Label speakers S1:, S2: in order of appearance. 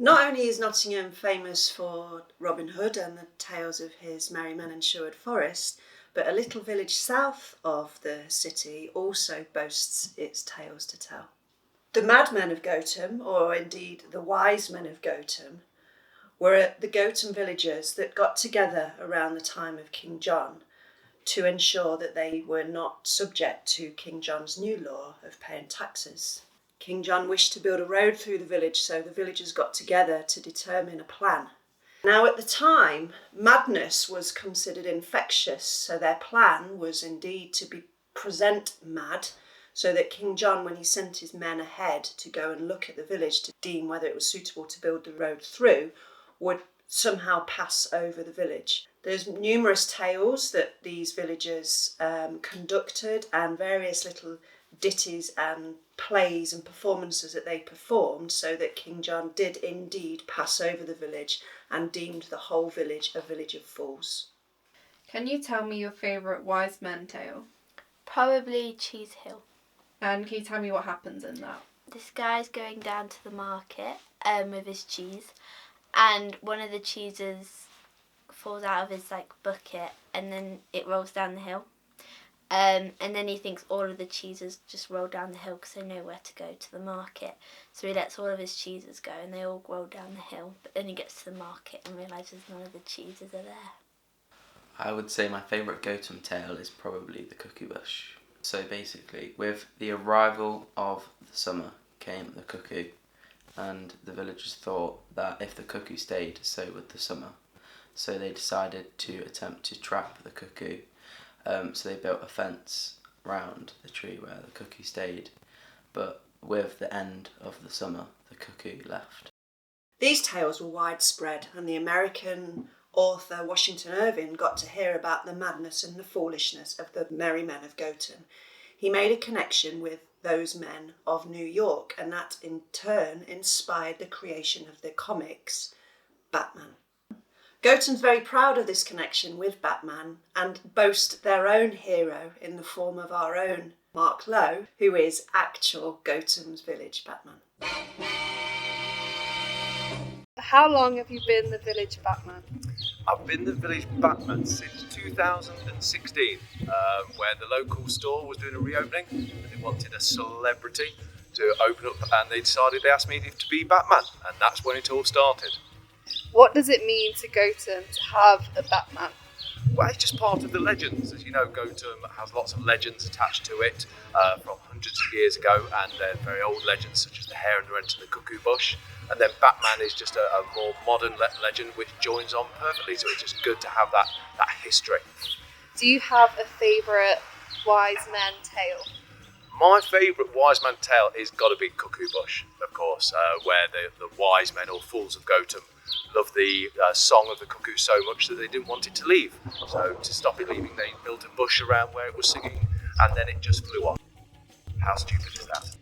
S1: Not only is Nottingham famous for Robin Hood and the tales of his merry men in Sherwood Forest, but a little village south of the city also boasts its tales to tell. The madmen of Gotham, or indeed the wise men of Gotham, were the Gotham villagers that got together around the time of King John to ensure that they were not subject to King John's new law of paying taxes. King John wished to build a road through the village, so the villagers got together to determine a plan. Now, at the time, madness was considered infectious, so their plan was indeed to present mad, so that King John, when he sent his men ahead to go and look at the village to deem whether it was suitable to build the road through, would somehow pass over the village. There's numerous tales that these villagers conducted and various little ditties and plays and performances that they performed so that King John did indeed pass over the village and deemed the whole village a village of fools.
S2: Can you tell me your favourite wise men tale?
S3: Probably Cheese Hill.
S2: And can you tell me what happens in that?
S3: This guy's going down to the market with his cheese, and one of the cheeses falls out of his bucket, and then it rolls down the hill. And then he thinks all of the cheeses just roll down the hill because they know where to go to the market. So he lets all of his cheeses go and they all roll down the hill. But then he gets to the market and realises none of the cheeses are there.
S4: I would say my favourite Gotham tale is probably the cuckoo bush. So basically, with the arrival of the summer came the cuckoo, and the villagers thought that if the cuckoo stayed, so would the summer. So they decided to attempt to trap the cuckoo. So they built a fence round the tree where the cuckoo stayed, but with the end of the summer, the cuckoo left.
S1: These tales were widespread, and the American author Washington Irving got to hear about the madness and the foolishness of the merry men of Gotham. He made a connection with those men of New York, and that in turn inspired the creation of the comics Batman. Gotham's very proud of this connection with Batman and boast their own hero in the form of our own Mark Lowe, who is actual Gotham's village Batman.
S2: How long have you been the village Batman?
S5: I've been the village Batman since 2016, where the local store was doing a reopening and they wanted a celebrity to open up, and they asked me to be Batman, and that's when it all started.
S2: What does it mean to Gotham to have a Batman?
S5: Well, it's just part of the legends. As you know, Gotham has lots of legends attached to it from hundreds of years ago, and they're very old legends such as the Hare and the Wren and the Cuckoo Bush. And then Batman is just a more modern legend which joins on perfectly, so it's just good to have that history.
S2: Do you have a favourite wise men tale?
S5: My favourite wise man tale is got to be Cuckoo Bush, of course, where the wise men or fools of Gotham loved the song of the cuckoo so much that they didn't want it to leave. So to stop it leaving, they built a bush around where it was singing, and then it just flew off. How stupid is that?